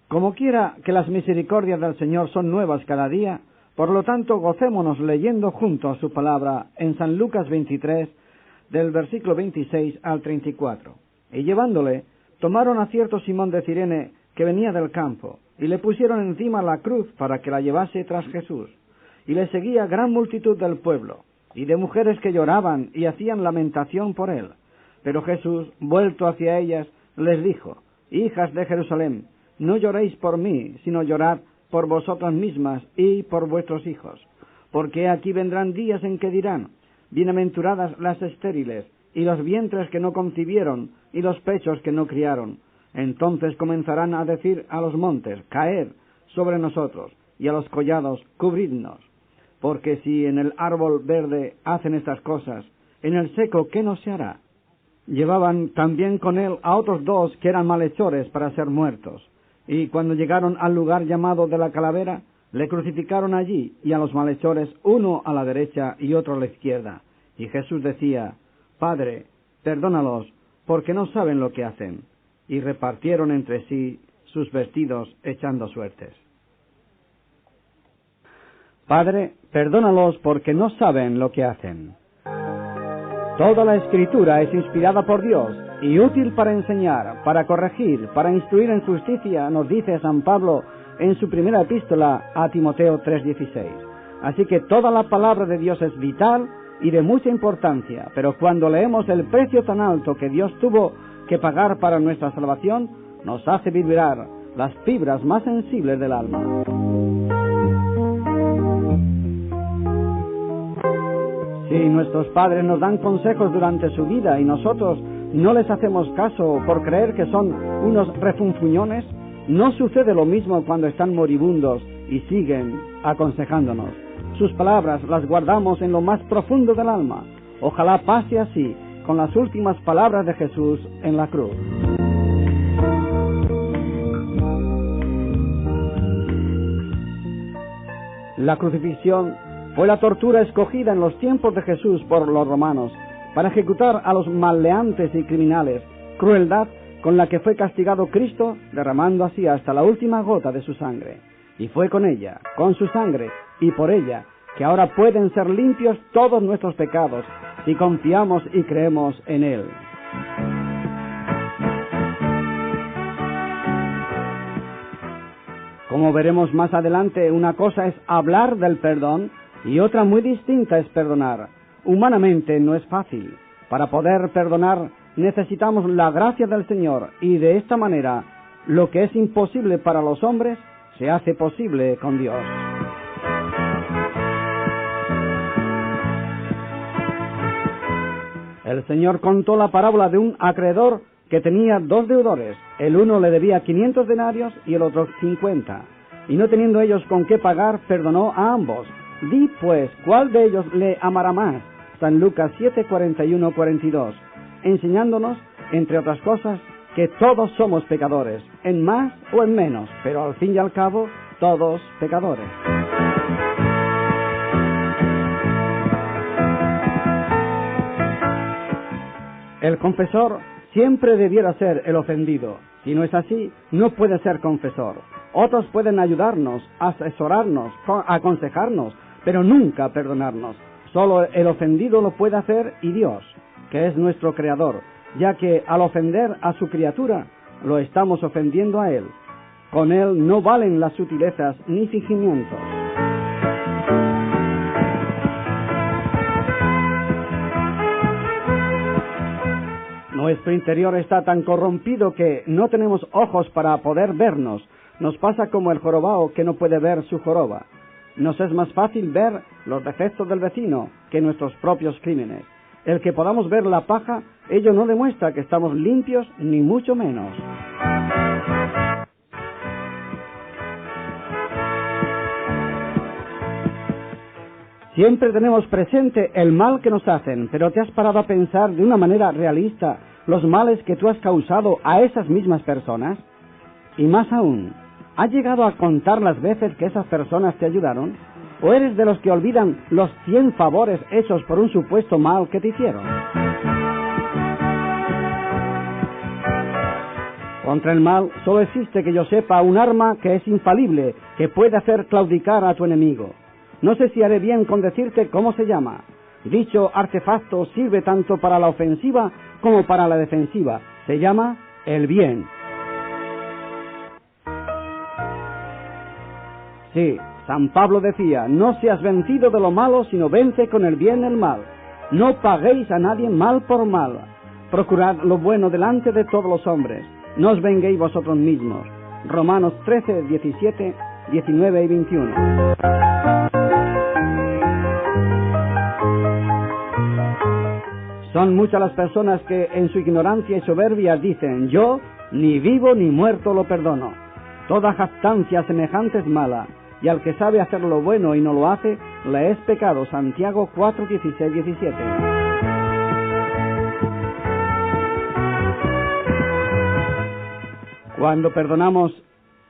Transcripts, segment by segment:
Como quiera que las misericordias del Señor son nuevas cada día, por lo tanto gocémonos leyendo juntos su palabra en San Lucas 23, del versículo 26 al 34. Y llevándole, tomaron a cierto Simón de Cirene que venía del campo, y le pusieron encima la cruz para que la llevase tras Jesús. Y le seguía gran multitud del pueblo, y de mujeres que lloraban y hacían lamentación por él. Pero Jesús, vuelto hacia ellas, les dijo: Hijas de Jerusalén, no lloréis por mí, sino llorad por vosotras mismas y por vuestros hijos. Porque aquí vendrán días en que dirán: Bienaventuradas las estériles, y los vientres que no concibieron, y los pechos que no criaron. Entonces comenzarán a decir a los montes: Caed sobre nosotros, y a los collados: Cubridnos. Porque si en el árbol verde hacen estas cosas, en el seco, ¿qué no se hará? Llevaban también con él a otros dos que eran malhechores para ser muertos. Y cuando llegaron al lugar llamado de la Calavera, le crucificaron allí, y a los malhechores, uno a la derecha y otro a la izquierda. Y Jesús decía: Padre, perdónalos, porque no saben lo que hacen. Y repartieron entre sí sus vestidos, echando suertes. Padre, perdónalos, porque no saben lo que hacen. Toda la Escritura es inspirada por Dios y útil para enseñar, para corregir, para instruir en justicia, nos dice San Pablo en su primera epístola a Timoteo 3:16. Así que toda la palabra de Dios es vital y de mucha importancia, pero cuando leemos el precio tan alto que Dios tuvo que pagar para nuestra salvación, nos hace vibrar las fibras más sensibles del alma. Si nuestros padres nos dan consejos durante su vida y nosotros no les hacemos caso por creer que son unos refunfuñones, no sucede lo mismo cuando están moribundos y siguen aconsejándonos. Sus palabras las guardamos en lo más profundo del alma. Ojalá pase así con las últimas palabras de Jesús en la cruz. La crucifixión fue la tortura escogida en los tiempos de Jesús por los romanos para ejecutar a los maleantes y criminales, crueldad con la que fue castigado Cristo, derramando así hasta la última gota de su sangre. Y fue con ella, con su sangre y por ella, que ahora pueden ser limpios todos nuestros pecados si confiamos y creemos en Él. Como veremos más adelante, una cosa es hablar del perdón y otra muy distinta es perdonar. Humanamente no es fácil. Para poder perdonar necesitamos la gracia del Señor y de esta manera lo que es imposible para los hombres se hace posible con Dios. El Señor contó la parábola de un acreedor que tenía dos deudores. El uno le debía 500 denarios y el otro 50. Y no teniendo ellos con qué pagar, perdonó a ambos. Di pues, ¿cuál de ellos le amará más? San Lucas 7:41-42, enseñándonos, entre otras cosas, que todos somos pecadores, en más o en menos, pero al fin y al cabo, todos pecadores. El confesor siempre debiera ser el ofendido. Si no es así, no puede ser confesor. Otros pueden ayudarnos, asesorarnos, aconsejarnos, pero nunca perdonarnos. Solo el ofendido lo puede hacer y Dios, que es nuestro Creador, ya que al ofender a su criatura, lo estamos ofendiendo a Él. Con Él no valen las sutilezas ni fingimientos. Nuestro interior está tan corrompido que no tenemos ojos para poder vernos. Nos pasa como el jorobado que no puede ver su joroba. Nos es más fácil ver los defectos del vecino que nuestros propios crímenes. El que podamos ver la paja, ello no demuestra que estamos limpios, ni mucho menos. Siempre tenemos presente el mal que nos hacen, pero ¿te has parado a pensar de una manera realista los males que tú has causado a esas mismas personas? Y más aún, ¿has llegado a contar las veces que esas personas te ayudaron? ¿O eres de los que olvidan los 100 favores hechos por un supuesto mal que te hicieron? Contra el mal solo existe, que yo sepa, un arma que es infalible, que puede hacer claudicar a tu enemigo. No sé si haré bien con decirte cómo se llama. Dicho artefacto sirve tanto para la ofensiva como para la defensiva. Se llama el bien. Sí, San Pablo decía, no seas vencido de lo malo, sino vence con el bien el mal. No paguéis a nadie mal por mal. Procurad lo bueno delante de todos los hombres. No os venguéis vosotros mismos. Romanos 13, 17, 19 y 21. Son muchas las personas que en su ignorancia y soberbia dicen, yo ni vivo ni muerto lo perdono. Toda jactancia semejante es mala, y al que sabe hacer lo bueno y no lo hace, le es pecado. Santiago 4, 16, 17. Cuando perdonamos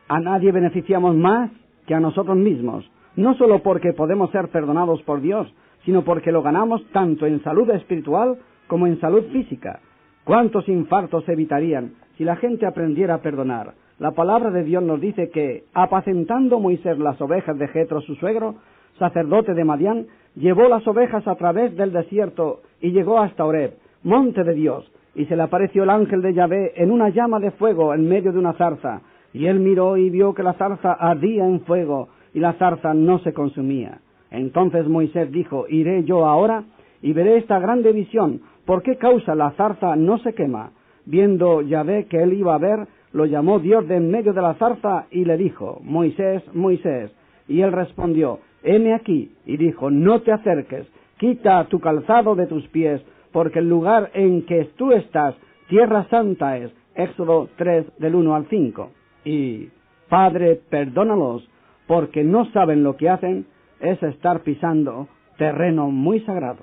a nadie beneficiamos más que a nosotros mismos, no solo porque podemos ser perdonados por Dios, sino porque lo ganamos tanto en salud espiritual como en salud física. ¿Cuántos infartos se evitarían si la gente aprendiera a perdonar? La palabra de Dios nos dice que, apacentando Moisés las ovejas de Jetro, su suegro, sacerdote de Madián, llevó las ovejas a través del desierto y llegó hasta Horeb, monte de Dios, y se le apareció el ángel de Yahvé en una llama de fuego en medio de una zarza, y él miró y vio que la zarza ardía en fuego, y la zarza no se consumía. Entonces Moisés dijo, iré yo ahora y veré esta grande visión, ¿por qué causa la zarza no se quema? Viendo Yahvé que él iba a ver, lo llamó Dios de en medio de la zarza y le dijo, Moisés, Moisés. Y él respondió, heme aquí. Y dijo, no te acerques, quita tu calzado de tus pies, porque el lugar en que tú estás, tierra santa es. Éxodo 3, del 1 al 5. Y, Padre, perdónalos, porque no saben lo que hacen, es estar pisando terreno muy sagrado.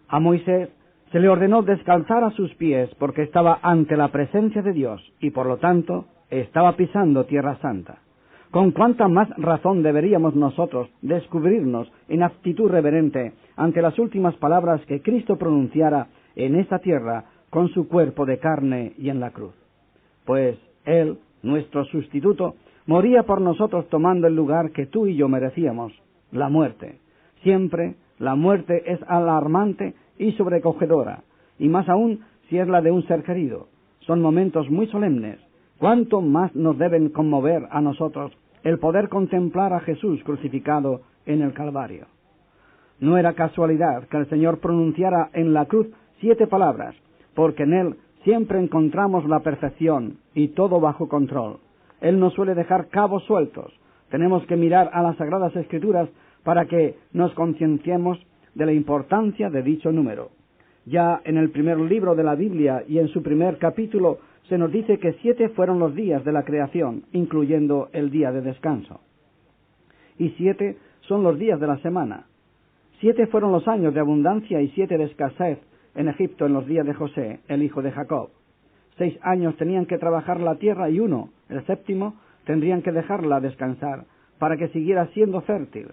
A Moisés se le ordenó descalzar a sus pies porque estaba ante la presencia de Dios y por lo tanto estaba pisando tierra santa. ¿Con cuánta más razón deberíamos nosotros descubrirnos en actitud reverente ante las últimas palabras que Cristo pronunciara en esta tierra con su cuerpo de carne y en la cruz? Pues Él, nuestro sustituto, moría por nosotros tomando el lugar que tú y yo merecíamos, la muerte. Siempre la muerte es alarmante y sobrecogedora, y más aún si es la de un ser querido. Son momentos muy solemnes. ¿Cuánto más nos deben conmover a nosotros el poder contemplar a Jesús crucificado en el Calvario? No era casualidad que el Señor pronunciara en la cruz 7 palabras, porque en Él siempre encontramos la perfección y todo bajo control. Él no suele dejar cabos sueltos. Tenemos que mirar a las Sagradas Escrituras para que nos concienciemos de la importancia de dicho número. Ya en el primer libro de la Biblia y en su primer capítulo se nos dice que 7 fueron los días de la creación, incluyendo el día de descanso. Y 7 son los días de la semana. 7 fueron los años de abundancia y 7 de escasez en Egipto en los días de José, el hijo de Jacob. 6 años tenían que trabajar la tierra y 1, el séptimo, tendrían que dejarla descansar para que siguiera siendo fértil,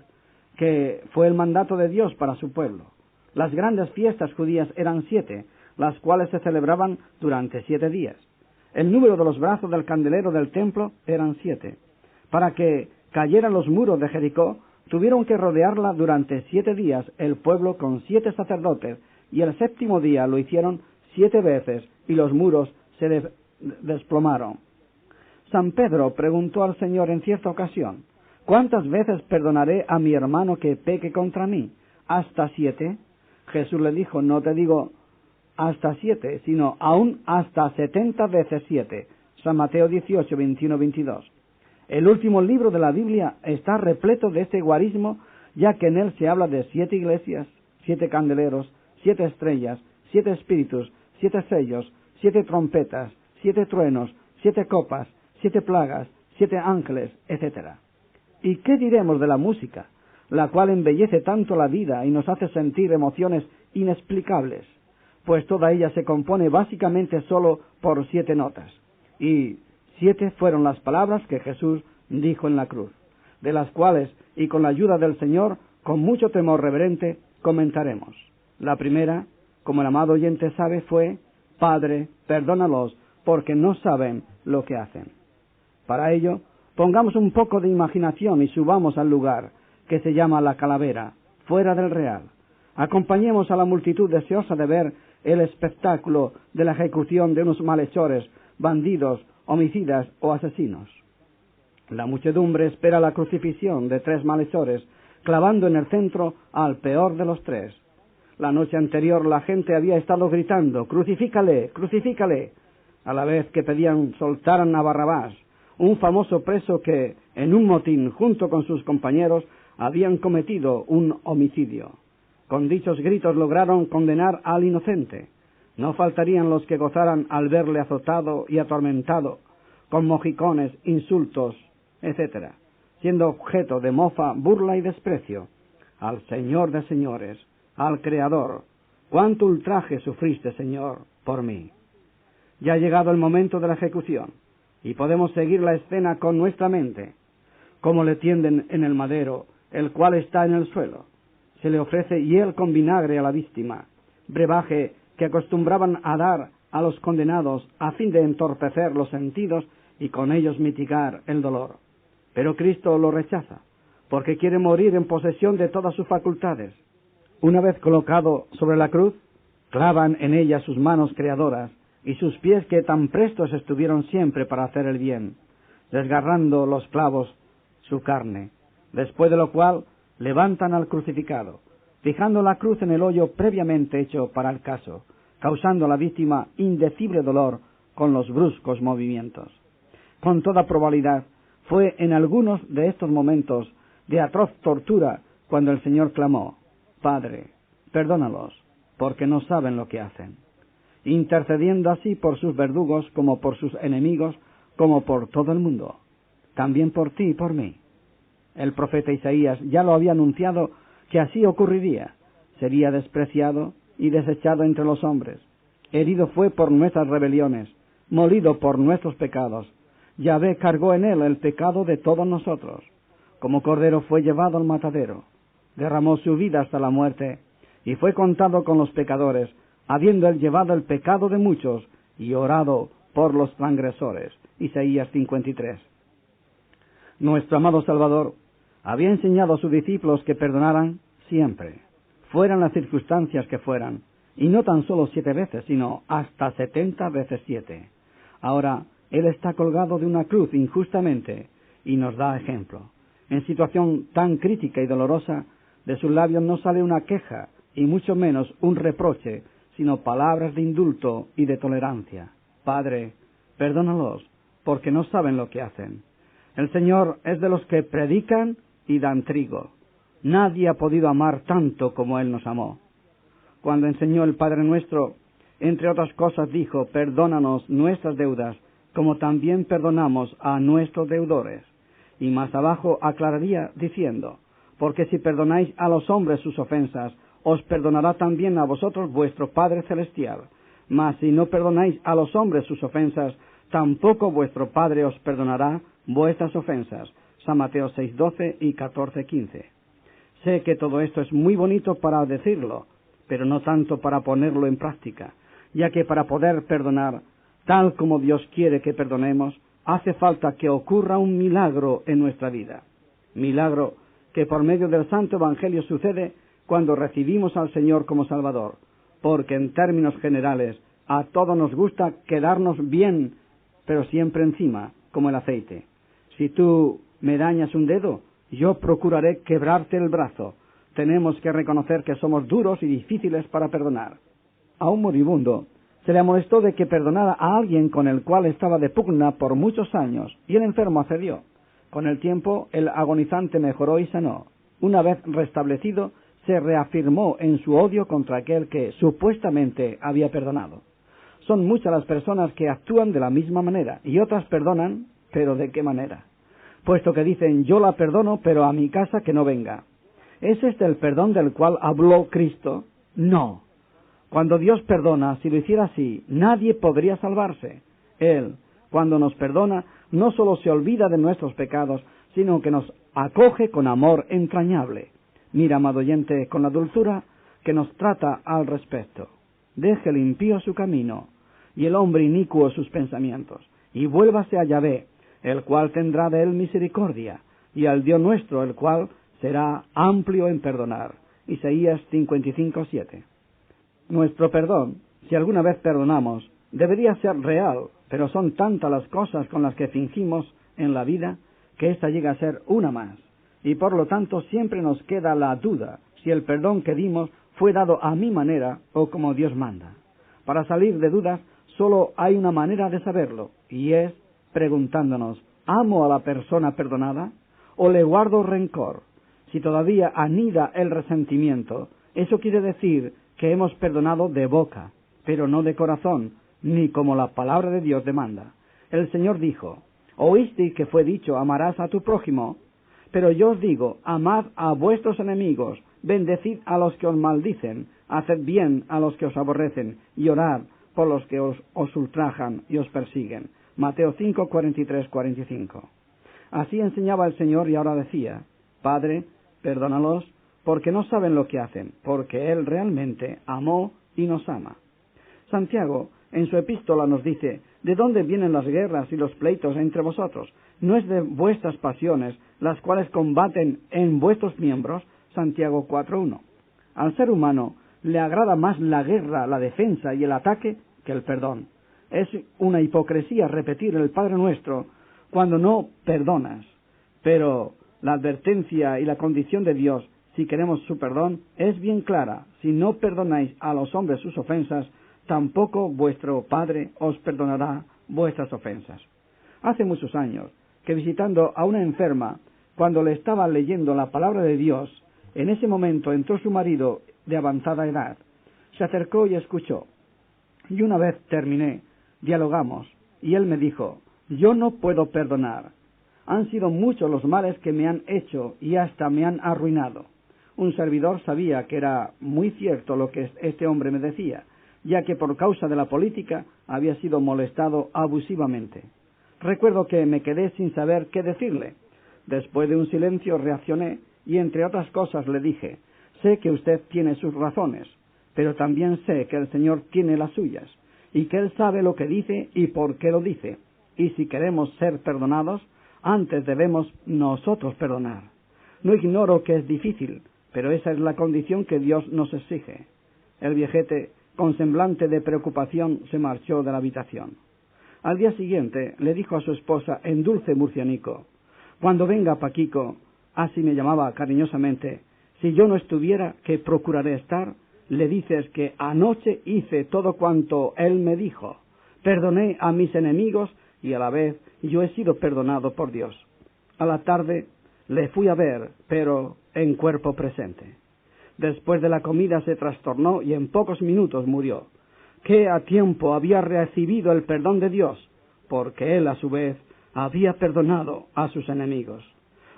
que fue el mandato de Dios para su pueblo. Las grandes fiestas judías eran 7, las cuales se celebraban durante 7 días. El número de los brazos del candelero del templo eran 7. Para que cayeran los muros de Jericó, tuvieron que rodearla durante 7 días el pueblo con 7 sacerdotes, y el séptimo día lo hicieron 7 veces, y los muros se desplomaron. San Pedro preguntó al Señor en cierta ocasión, ¿cuántas veces perdonaré a mi hermano que peque contra mí? ¿Hasta 7? Jesús le dijo, no te digo hasta 7, sino aún hasta 70 veces 7. San Mateo 18, 21, 22. El último libro de la Biblia está repleto de este guarismo, ya que en él se habla de 7 iglesias, 7 candeleros, 7 estrellas, 7 espíritus, 7 sellos, 7 trompetas, 7 truenos, 7 copas, 7 plagas, 7 ángeles, etc. ¿Y qué diremos de la música, la cual embellece tanto la vida y nos hace sentir emociones inexplicables? Pues toda ella se compone básicamente solo por 7 notas. Y 7 fueron las palabras que Jesús dijo en la cruz, de las cuales, y con la ayuda del Señor, con mucho temor reverente, comentaremos. La primera, como el amado oyente sabe, fue, Padre, perdónalos, porque no saben lo que hacen. Para ello, pongamos un poco de imaginación y subamos al lugar que se llama la Calavera, fuera del Real. Acompañemos a la multitud deseosa de ver el espectáculo de la ejecución de unos malhechores, bandidos, homicidas o asesinos. La muchedumbre espera la crucifixión de 3 malhechores, clavando en el centro al peor de los 3. La noche anterior la gente había estado gritando: «¡Crucifícale! ¡Crucifícale!», a la vez que pedían soltaran a Barrabás, un famoso preso que, en un motín junto con sus compañeros, habían cometido un homicidio. Con dichos gritos lograron condenar al inocente. No faltarían los que gozaran al verle azotado y atormentado, con mojicones, insultos, etc., siendo objeto de mofa, burla y desprecio. Al Señor de señores, al Creador, cuánto ultraje sufriste, Señor, por mí. Ya ha llegado el momento de la ejecución, y podemos seguir la escena con nuestra mente. Cómo le tienden en el madero, el cual está en el suelo. Se le ofrece hiel con vinagre a la víctima, brebaje que acostumbraban a dar a los condenados a fin de entorpecer los sentidos y con ellos mitigar el dolor. Pero Cristo lo rechaza, porque quiere morir en posesión de todas sus facultades. Una vez colocado sobre la cruz, clavan en ella sus manos creadoras y sus pies que tan prestos estuvieron siempre para hacer el bien, desgarrando los clavos su carne, después de lo cual levantan al crucificado, fijando la cruz en el hoyo previamente hecho para el caso, causando a la víctima indecible dolor con los bruscos movimientos. Con toda probabilidad, fue en algunos de estos momentos de atroz tortura cuando el Señor clamó: «Padre, perdónalos, porque no saben lo que hacen», intercediendo así por sus verdugos como por sus enemigos, como por todo el mundo, también por ti y por mí. El profeta Isaías ya lo había anunciado que así ocurriría: sería despreciado y desechado entre los hombres, herido fue por nuestras rebeliones, molido por nuestros pecados. Yahvé cargó en él el pecado de todos nosotros. Como cordero fue llevado al matadero, derramó su vida hasta la muerte, y fue contado con los pecadores, habiendo él llevado el pecado de muchos y orado por los transgresores. Isaías 53. Nuestro amado Salvador había enseñado a sus discípulos que perdonaran siempre, fueran las circunstancias que fueran, y no tan solo 7 veces, sino hasta 70 veces 7. Ahora, Él está colgado de una cruz injustamente y nos da ejemplo. En situación tan crítica y dolorosa, de sus labios no sale una queja, y mucho menos un reproche, sino palabras de indulto y de tolerancia. Padre, perdónalos, porque no saben lo que hacen. El Señor es de los que predican y dan trigo. Nadie ha podido amar tanto como Él nos amó. Cuando enseñó el Padre Nuestro, entre otras cosas dijo: «Perdónanos nuestras deudas, como también perdonamos a nuestros deudores». Y más abajo aclararía diciendo: «Porque si perdonáis a los hombres sus ofensas, os perdonará también a vosotros vuestro Padre Celestial. Mas si no perdonáis a los hombres sus ofensas, tampoco vuestro Padre os perdonará vuestras ofensas». San Mateo 6:12 y 14:15. Sé que todo esto es muy bonito para decirlo, pero no tanto para ponerlo en práctica, ya que para poder perdonar, tal como Dios quiere que perdonemos, hace falta que ocurra un milagro en nuestra vida. Milagro que por medio del Santo Evangelio sucede cuando recibimos al Señor como Salvador, porque en términos generales a todos nos gusta quedarnos bien, pero siempre encima, como el aceite. Si tú me dañas un dedo, yo procuraré quebrarte el brazo. Tenemos que reconocer que somos duros y difíciles para perdonar. A un moribundo se le amonestó de que perdonara a alguien con el cual estaba de pugna por muchos años, y el enfermo accedió. Con el tiempo, el agonizante mejoró y sanó. Una vez restablecido, se reafirmó en su odio contra aquel que supuestamente había perdonado. Son muchas las personas que actúan de la misma manera, y otras perdonan, pero ¿de qué manera? Puesto que dicen: «Yo la perdono, pero a mi casa que no venga». ¿Es este el perdón del cual habló Cristo? No. Cuando Dios perdona, si lo hiciera así, nadie podría salvarse. Él, cuando nos perdona, no solo se olvida de nuestros pecados, sino que nos acoge con amor entrañable. Mira, amado oyente, con la dulzura que nos trata al respecto. Deje el impío su camino, y el hombre inicuo sus pensamientos. Y vuélvase a Yahvé, el cual tendrá de él misericordia, y al Dios nuestro, el cual será amplio en perdonar. Isaías 55:7. Nuestro perdón, si alguna vez perdonamos, debería ser real, pero son tantas las cosas con las que fingimos en la vida que ésta llega a ser una más, y por lo tanto siempre nos queda la duda si el perdón que dimos fue dado a mi manera o como Dios manda. Para salir de dudas solo hay una manera de saberlo, y es preguntándonos: ¿amo a la persona perdonada o le guardo rencor? Si todavía anida el resentimiento, eso quiere decir que hemos perdonado de boca, pero no de corazón, ni como la palabra de Dios demanda. El Señor dijo: ¿oísteis que fue dicho, amarás a tu prójimo? Pero yo os digo, amad a vuestros enemigos, bendecid a los que os maldicen, haced bien a los que os aborrecen, y orad por los que os ultrajan y os persiguen. Mateo 5, 43, 45. Así enseñaba el Señor, y ahora decía: Padre, perdónalos, porque no saben lo que hacen, porque Él realmente amó y nos ama. Santiago, en su epístola, nos dice: ¿de dónde vienen las guerras y los pleitos entre vosotros? ¿No es de vuestras pasiones, las cuales combaten en vuestros miembros? Santiago 4:1. Al ser humano le agrada más la guerra, la defensa y el ataque que el perdón. Es una hipocresía repetir el Padre Nuestro cuando no perdonas. Pero la advertencia y la condición de Dios, si queremos su perdón, es bien clara: si no perdonáis a los hombres sus ofensas, tampoco vuestro Padre os perdonará vuestras ofensas. Hace muchos años que, visitando a una enferma, cuando le estaba leyendo la palabra de Dios, en ese momento entró su marido de avanzada edad. Se acercó y escuchó. Y una vez terminé, dialogamos, y él me dijo: yo no puedo perdonar. Han sido muchos los males que me han hecho y hasta me han arruinado. Un servidor sabía que era muy cierto lo que este hombre me decía, ya que por causa de la política había sido molestado abusivamente. Recuerdo que me quedé sin saber qué decirle. Después de un silencio reaccioné y, entre otras cosas, le dije: sé que usted tiene sus razones, pero también sé que el Señor tiene las suyas, y que Él sabe lo que dice y por qué lo dice. Y si queremos ser perdonados, antes debemos nosotros perdonar. No ignoro que es difícil, pero esa es la condición que Dios nos exige. El viejete, con semblante de preocupación, se marchó de la habitación. Al día siguiente le dijo a su esposa en dulce murcianico: cuando venga Paquico, así me llamaba cariñosamente, si yo no estuviera, que procuraré estar, le dices que anoche hice todo cuanto él me dijo. Perdoné a mis enemigos y a la vez yo he sido perdonado por Dios. A la tarde le fui a ver, pero en cuerpo presente. Después de la comida se trastornó y en pocos minutos murió. Que a tiempo había recibido el perdón de Dios, porque él a su vez había perdonado a sus enemigos.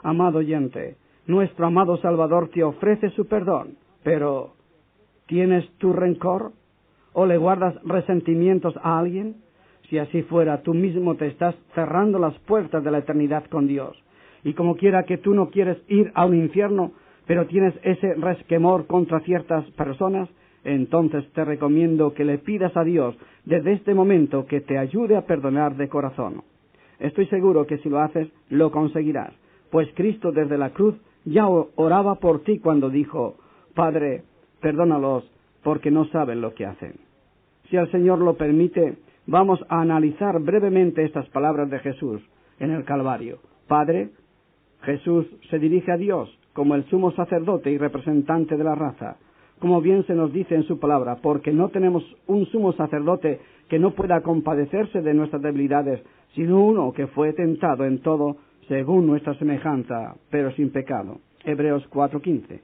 Amado oyente, nuestro amado Salvador te ofrece su perdón, pero ¿tienes tu rencor? ¿O le guardas resentimientos a alguien? Si así fuera, tú mismo te estás cerrando las puertas de la eternidad con Dios. Y como quiera que tú no quieres ir a un infierno, pero tienes ese resquemor contra ciertas personas, entonces te recomiendo que le pidas a Dios desde este momento que te ayude a perdonar de corazón. Estoy seguro que si lo haces, lo conseguirás, pues Cristo desde la cruz ya oraba por ti cuando dijo: Padre, perdónalos porque no saben lo que hacen. Si el Señor lo permite, vamos a analizar brevemente estas palabras de Jesús en el Calvario. Padre, Jesús se dirige a Dios como el sumo sacerdote y representante de la raza, como bien se nos dice en su palabra, porque no tenemos un sumo sacerdote que no pueda compadecerse de nuestras debilidades, sino uno que fue tentado en todo según nuestra semejanza, pero sin pecado. Hebreos 4:15.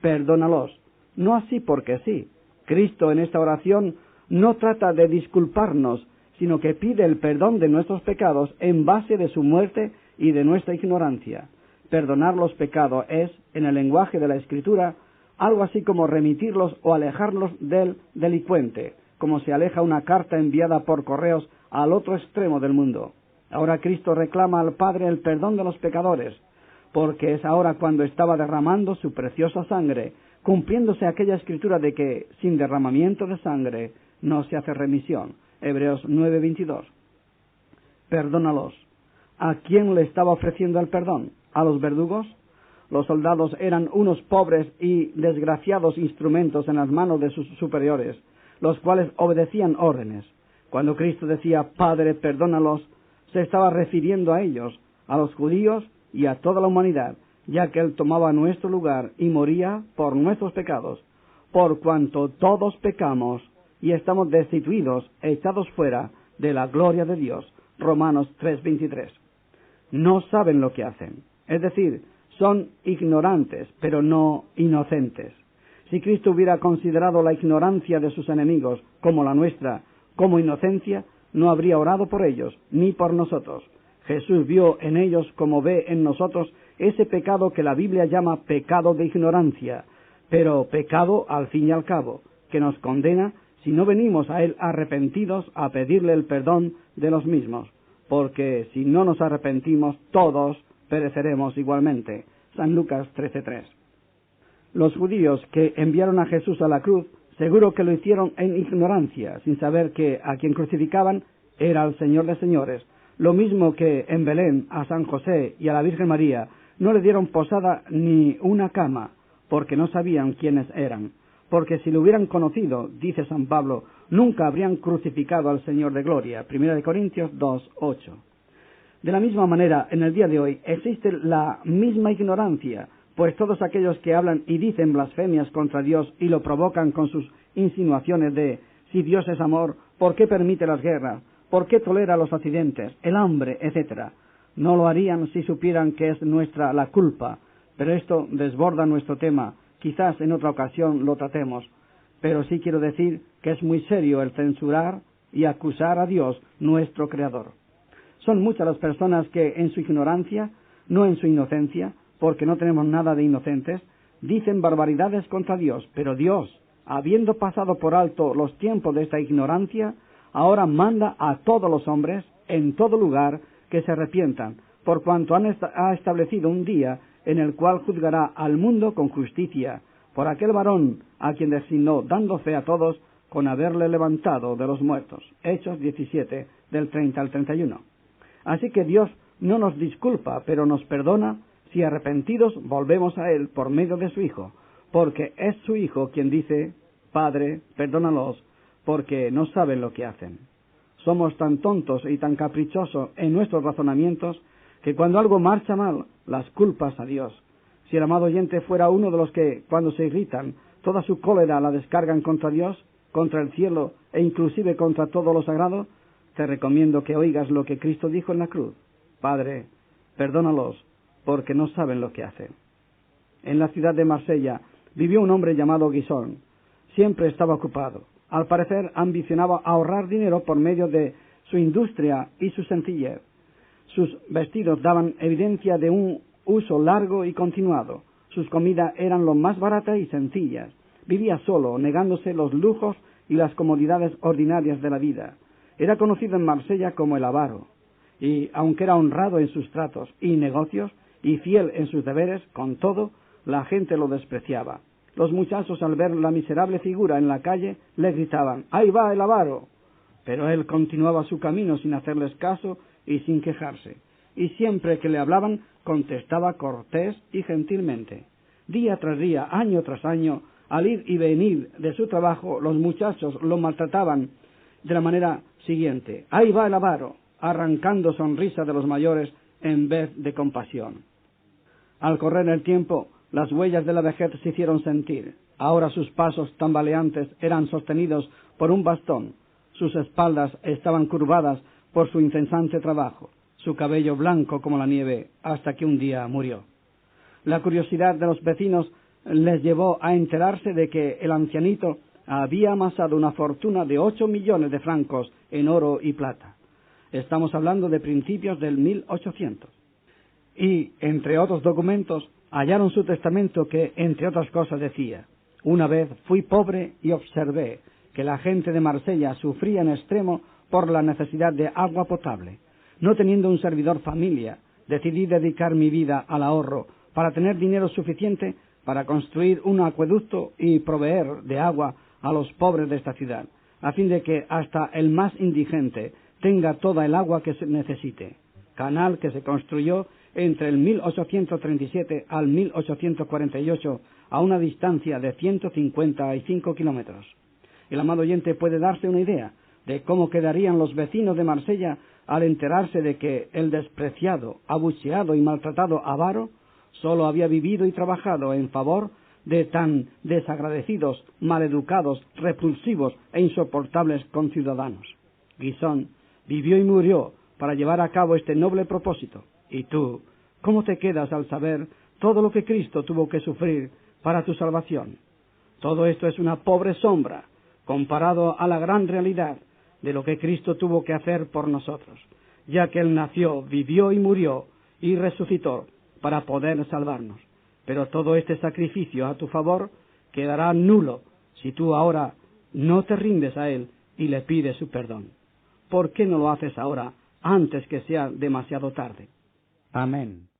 Perdónalos, no así porque sí. Cristo en esta oración no trata de disculparnos, sino que pide el perdón de nuestros pecados en base de su muerte y de nuestra ignorancia. Perdonar los pecados es, en el lenguaje de la Escritura, algo así como remitirlos o alejarlos del delincuente, como se aleja una carta enviada por correos al otro extremo del mundo. Ahora Cristo reclama al Padre el perdón de los pecadores, porque es ahora cuando estaba derramando su preciosa sangre, cumpliéndose aquella Escritura de que sin derramamiento de sangre no se hace remisión. Hebreos 9:22. Perdónalos. ¿A quién le estaba ofreciendo el perdón? ¿A los verdugos? Los soldados eran unos pobres y desgraciados instrumentos en las manos de sus superiores, los cuales obedecían órdenes. Cuando Cristo decía, Padre, perdónalos, se estaba refiriendo a ellos, a los judíos y a toda la humanidad, ya que Él tomaba nuestro lugar y moría por nuestros pecados, por cuanto todos pecamos y estamos destituidos, echados fuera de la gloria de Dios. Romanos 3:23. No saben lo que hacen, es decir, son ignorantes, pero no inocentes. Si Cristo hubiera considerado la ignorancia de sus enemigos como la nuestra, como inocencia, no habría orado por ellos, ni por nosotros. Jesús vio en ellos, como ve en nosotros, ese pecado que la Biblia llama pecado de ignorancia, pero pecado al fin y al cabo, que nos condena si no venimos a Él arrepentidos a pedirle el perdón de los mismos, porque si no nos arrepentimos, todos pereceremos igualmente. San Lucas 13:3. Los judíos que enviaron a Jesús a la cruz, seguro que lo hicieron en ignorancia, sin saber que a quien crucificaban era el Señor de señores. Lo mismo que en Belén a San José y a la Virgen María no le dieron posada ni una cama, porque no sabían quiénes eran. Porque si lo hubieran conocido, dice San Pablo, nunca habrían crucificado al Señor de gloria. 1 Corintios 2:8. De la misma manera, en el día de hoy existe la misma ignorancia, pues todos aquellos que hablan y dicen blasfemias contra Dios y lo provocan con sus insinuaciones de si Dios es amor, ¿por qué permite las guerras? ¿Por qué tolera los accidentes, el hambre, etcétera? No lo harían si supieran que es nuestra la culpa, pero esto desborda nuestro tema. Quizás en otra ocasión lo tratemos, pero sí quiero decir que es muy serio el censurar y acusar a Dios, nuestro Creador. Son muchas las personas que en su ignorancia, no en su inocencia, porque no tenemos nada de inocentes, dicen barbaridades contra Dios, pero Dios, habiendo pasado por alto los tiempos de esta ignorancia, ahora manda a todos los hombres, en todo lugar, que se arrepientan, por cuanto ha establecido un día en el cual juzgará al mundo con justicia, por aquel varón a quien designó, dando fe a todos, con haberle levantado de los muertos. Hechos 17, del 30 al 31. Así que Dios no nos disculpa, pero nos perdona si arrepentidos volvemos a Él por medio de su Hijo, porque es su Hijo quien dice, Padre, perdónalos, porque no saben lo que hacen. Somos tan tontos y tan caprichosos en nuestros razonamientos que cuando algo marcha mal, las culpas a Dios. Si el amado oyente fuera uno de los que, cuando se irritan, toda su cólera la descargan contra Dios, contra el cielo e inclusive contra todo lo sagrado, te recomiendo que oigas lo que Cristo dijo en la cruz. Padre, perdónalos, porque no saben lo que hacen. En la ciudad de Marsella vivió un hombre llamado Guisón. Siempre estaba ocupado. Al parecer ambicionaba ahorrar dinero por medio de su industria y su sencillez. Sus vestidos daban evidencia de un uso largo y continuado. Sus comidas eran lo más baratas y sencillas. Vivía solo, negándose los lujos y las comodidades ordinarias de la vida. Era conocido en Marsella como el avaro. Y aunque era honrado en sus tratos y negocios y fiel en sus deberes, con todo, la gente lo despreciaba. Los muchachos, al ver la miserable figura en la calle, le gritaban, ¡ahí va el avaro! Pero él continuaba su camino sin hacerles caso y sin quejarse. Y siempre que le hablaban, contestaba cortés y gentilmente. Día tras día, año tras año, al ir y venir de su trabajo, los muchachos lo maltrataban de la manera siguiente. ¡Ahí va el avaro!, arrancando sonrisa de los mayores en vez de compasión. Al correr el tiempo, las huellas de la vejez se hicieron sentir. Ahora sus pasos tambaleantes eran sostenidos por un bastón. Sus espaldas estaban curvadas por su incesante trabajo. Su cabello blanco como la nieve, hasta que un día murió. La curiosidad de los vecinos les llevó a enterarse de que el ancianito había amasado una fortuna de 8 millones de francos en oro y plata. Estamos hablando de principios del 1800. Y, entre otros documentos, hallaron su testamento que, entre otras cosas, decía: una vez fui pobre y observé que la gente de Marsella sufría en extremo por la necesidad de agua potable. No teniendo un servidor familia, decidí dedicar mi vida al ahorro para tener dinero suficiente para construir un acueducto y proveer de agua a los pobres de esta ciudad. a fin de que hasta el más indigente tenga toda el agua que se necesite. Canal que se construyó entre el 1837 al 1848 a una distancia de 155 kilómetros. El amado oyente puede darse una idea de cómo quedarían los vecinos de Marsella al enterarse de que el despreciado, abucheado y maltratado avaro solo había vivido y trabajado en favor de tan desagradecidos, maleducados, repulsivos e insoportables conciudadanos. Guisón vivió y murió para llevar a cabo este noble propósito. ¿Y tú, cómo te quedas al saber todo lo que Cristo tuvo que sufrir para tu salvación? Todo esto es una pobre sombra comparado a la gran realidad de lo que Cristo tuvo que hacer por nosotros, ya que Él nació, vivió y murió y resucitó para poder salvarnos. Pero todo este sacrificio a tu favor quedará nulo si tú ahora no te rindes a Él y le pides su perdón. ¿Por qué no lo haces ahora, antes que sea demasiado tarde? Amén.